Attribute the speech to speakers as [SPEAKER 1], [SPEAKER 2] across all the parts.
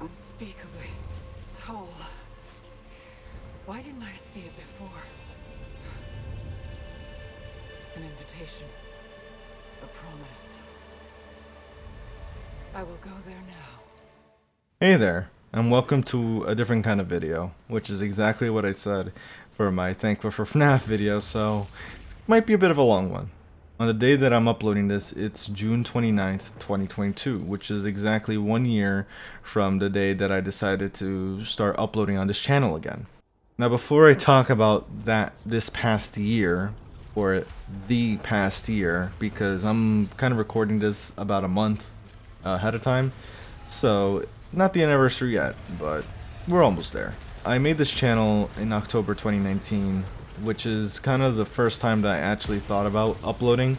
[SPEAKER 1] Unspeakably tall. Why didn't I see it before? An invitation. A promise. I will go there now.
[SPEAKER 2] Hey there, and welcome to a different kind of video, which is exactly what I said for my Thankful for FNAF video, so it might be a bit of a long one. On the day that I'm uploading this, it's June 29th, 2022, which is exactly 1 year from the day that I decided to start uploading on this channel again. Now before I talk about this past year, or the past year, because I'm kind of recording this about a month ahead of time, so not the anniversary yet, but we're almost there. I made this channel in October 2019, which is kind of the first time that I actually thought about uploading,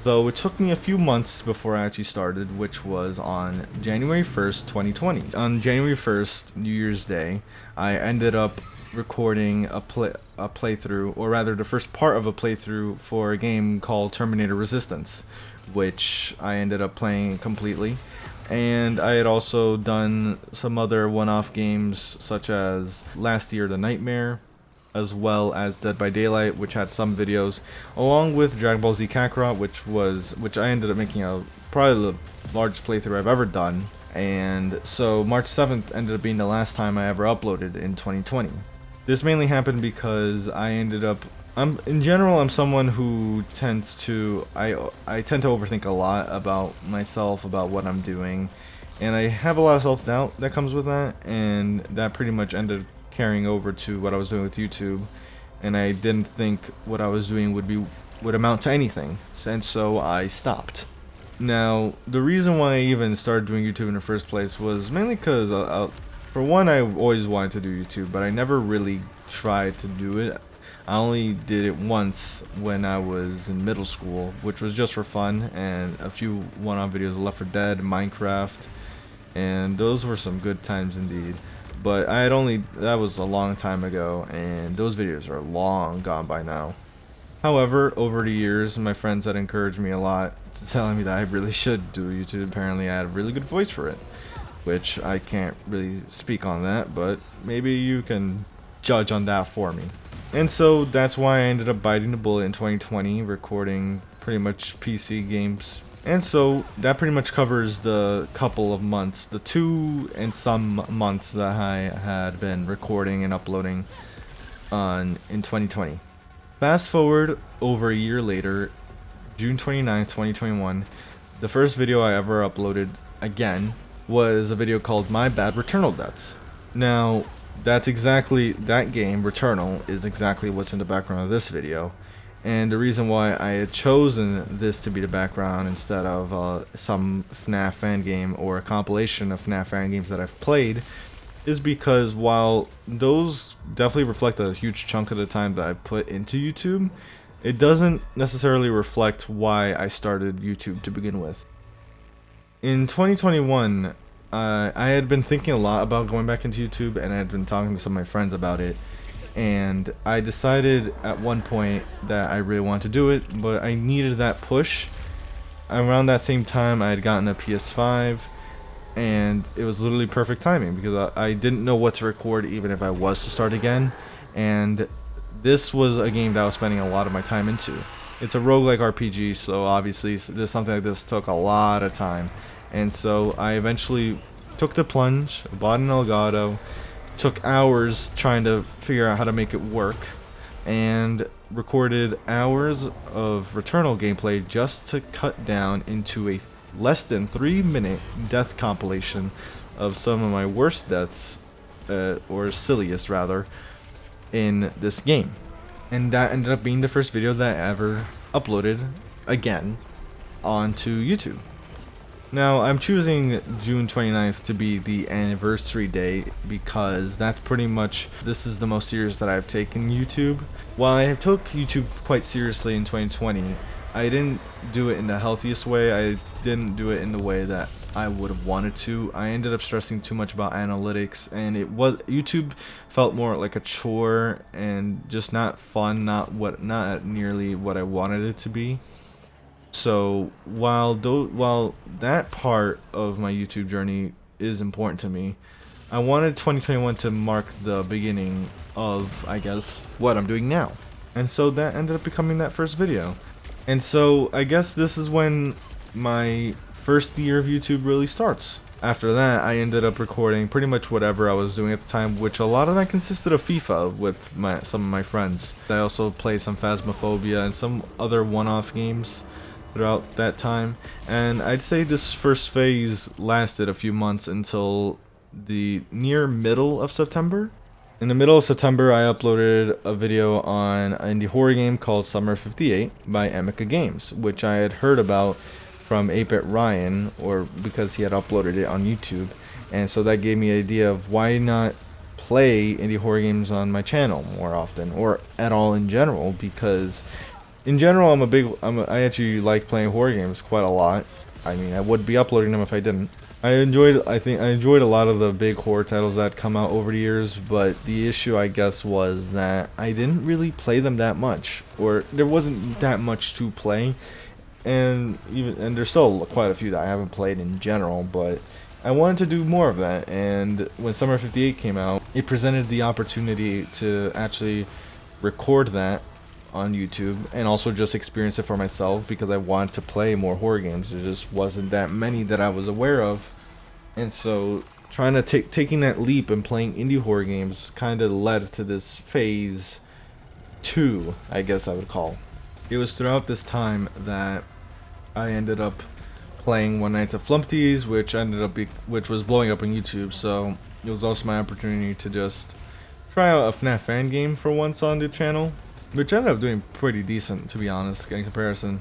[SPEAKER 2] though it took me a few months before I actually started, which was on January 1st, 2020. On January 1st, New Year's Day, I ended up recording a playthrough, or rather the first part of a playthrough for a game called Terminator Resistance, which I ended up playing completely. And I had also done some other one-off games such as last year The Nightmare, as well as Dead by Daylight, which had some videos, along with Dragon Ball Z Kakarot, which I ended up making probably the largest playthrough I've ever done. And so March 7th ended up being the last time I ever uploaded in 2020. This mainly happened because I'm someone who tends to I tend to overthink a lot about myself, about what I'm doing, and I have a lot of self-doubt that comes with that, and that pretty much ended carrying over to what I was doing with YouTube, and I didn't think what I was doing would amount to anything, and so I stopped. Now, the reason why I even started doing YouTube in the first place was mainly because, for one, I always wanted to do YouTube, but I never really tried to do it. I only did it once when I was in middle school, which was just for fun, and a few one-off videos of Left 4 Dead, Minecraft, and those were some good times indeed. But that was a long time ago, and those videos are long gone by now. However, over the years, my friends had encouraged me a lot, telling me that I really should do YouTube. Apparently, I had a really good voice for it, which I can't really speak on that, but maybe you can judge on that for me. And so that's why I ended up biting the bullet in 2020, recording pretty much PC games. And so that pretty much covers the couple of months, the 2 and some months that I had been recording and uploading in 2020. Fast forward over a year later, June 29th, 2021, the first video I ever uploaded again was a video called My Bad Returnal Deaths. Now, that game, Returnal, is exactly what's in the background of this video. And the reason why I had chosen this to be the background instead of some FNAF fan game or a compilation of FNAF fan games that I've played is because while those definitely reflect a huge chunk of the time that I put into YouTube, it doesn't necessarily reflect why I started YouTube to begin with. In 2021, I had been thinking a lot about going back into YouTube, and I had been talking to some of my friends about it, and I decided at one point that I really wanted to do it, but I needed that push. Around that same time, I had gotten a PS5, and it was literally perfect timing because I didn't know what to record even if I was to start again, and this was a game that I was spending a lot of my time into. It's a roguelike RPG, so obviously something like this took a lot of time. And so I eventually took the plunge, bought an Elgato, took hours trying to figure out how to make it work, and recorded hours of Returnal gameplay just to cut down into a less than 3-minute death compilation of some of my worst deaths, or silliest rather, in this game. And that ended up being the first video that I ever uploaded again onto YouTube. Now, I'm choosing June 29th to be the anniversary day because this is the most serious that I've taken YouTube. While I took YouTube quite seriously in 2020, I didn't do it in the healthiest way. I didn't do it in the way that I would have wanted to. I ended up stressing too much about analytics, and YouTube felt more like a chore and just not fun, not nearly what I wanted it to be. So while that part of my YouTube journey is important to me. I wanted 2021 to mark the beginning of, I guess, what I'm doing now. And so that ended up becoming that first video. And so I guess this is when my first year of YouTube really starts. After that, I ended up recording pretty much whatever I was doing at the time, which a lot of that consisted of FIFA with some of my friends. I also played some Phasmophobia and some other one-off games throughout that time. And I'd say this first phase lasted a few months until the near middle of September. In the middle of September, I uploaded a video on an indie horror game called Summer 58 by Amica Games, which I had heard about from 8-Bit Ryan, or because he had uploaded it on YouTube. And so that gave me an idea of why not play indie horror games on my channel more often, or at all in general, because in general I actually like playing horror games quite a lot. I mean, I would be uploading them if I didn't. I enjoyed a lot of the big horror titles that come out over the years, but the issue, I guess, was that I didn't really play them that much, or there wasn't that much to play. And there's still quite a few that I haven't played in general, but I wanted to do more of that. And when Summer 58 came out, it presented the opportunity to actually record that on YouTube and also just experience it for myself, because I wanted to play more horror games. There just wasn't that many that I was aware of. And so trying to taking that leap and playing indie horror games kind of led to this phase 2, I guess I would call. It was throughout this time that I ended up playing One Night at Flumpty's, which was blowing up on YouTube. So it was also my opportunity to just try out a FNAF fan game for once on the channel, which ended up doing pretty decent, to be honest, in comparison.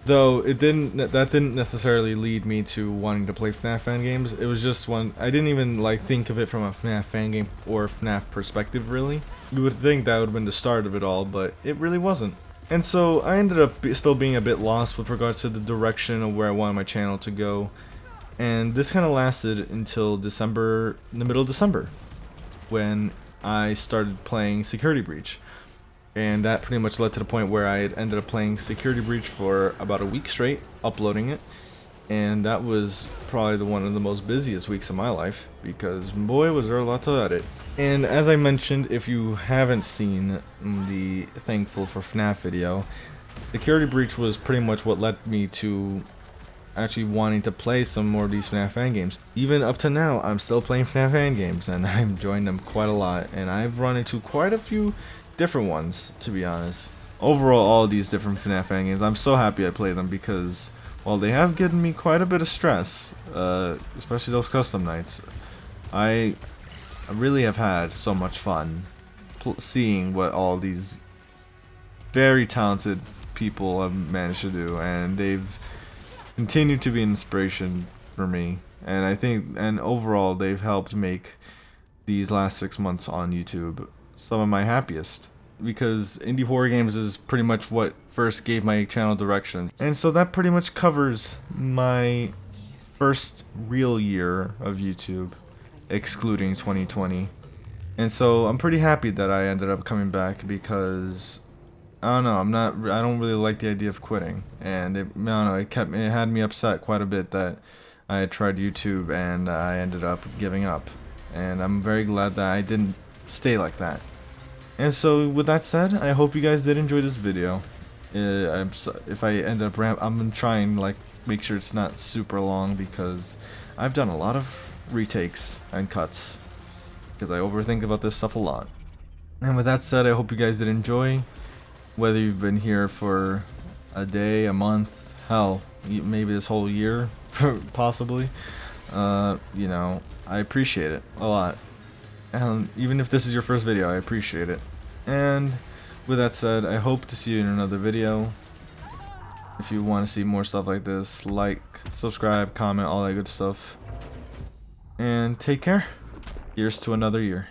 [SPEAKER 2] Though that didn't necessarily lead me to wanting to play FNAF fan games. It was just one, I didn't even think of it from a FNAF fan game or FNAF perspective, really. You would think that would have been the start of it all, but it really wasn't. And so I ended up still being a bit lost with regards to the direction of where I wanted my channel to go. And this kind of lasted until December, the middle of December, when I started playing Security Breach. And that pretty much led to the point where I had ended up playing Security Breach for about a week straight, uploading it. And that was probably one of the most busiest weeks of my life, because boy was there a lot to edit. And as I mentioned, if you haven't seen the Thankful for FNAF video, Security Breach was pretty much what led me to actually wanting to play some more of these FNAF fan games. Even up to now, I'm still playing FNAF fan games, and I'm enjoying them quite a lot. And I've run into quite a few different ones, to be honest. Overall, all of these different FNAF fan games, I'm so happy I played them, because while they have given me quite a bit of stress, especially those custom nights, I really have had so much fun seeing what all these very talented people have managed to do, and they've continued to be an inspiration for me. And I think, and overall, they've helped make these last 6 months on YouTube some of my happiest, because indie horror games is pretty much what first gave my channel direction. And so that pretty much covers my first real year of YouTube, excluding 2020. And so I'm pretty happy that I ended up coming back, because I don't know, I don't really like the idea of quitting. And it had me upset quite a bit that I had tried YouTube and I ended up giving up. And I'm very glad that I didn't stay like that. And so with that said, I hope you guys did enjoy this video. If I end up I'm gonna try and make sure it's not super long, because I've done a lot of retakes and cuts, because I overthink about this stuff a lot. And with that said, I hope you guys did enjoy, whether you've been here for a day, a month, hell, maybe this whole year, possibly. You know, I appreciate it a lot. And even if this is your first video, I appreciate it. And with that said, I hope to see you in another video. If you want to see more stuff like this, like, subscribe, comment, all that good stuff. And take care. Here's to another year.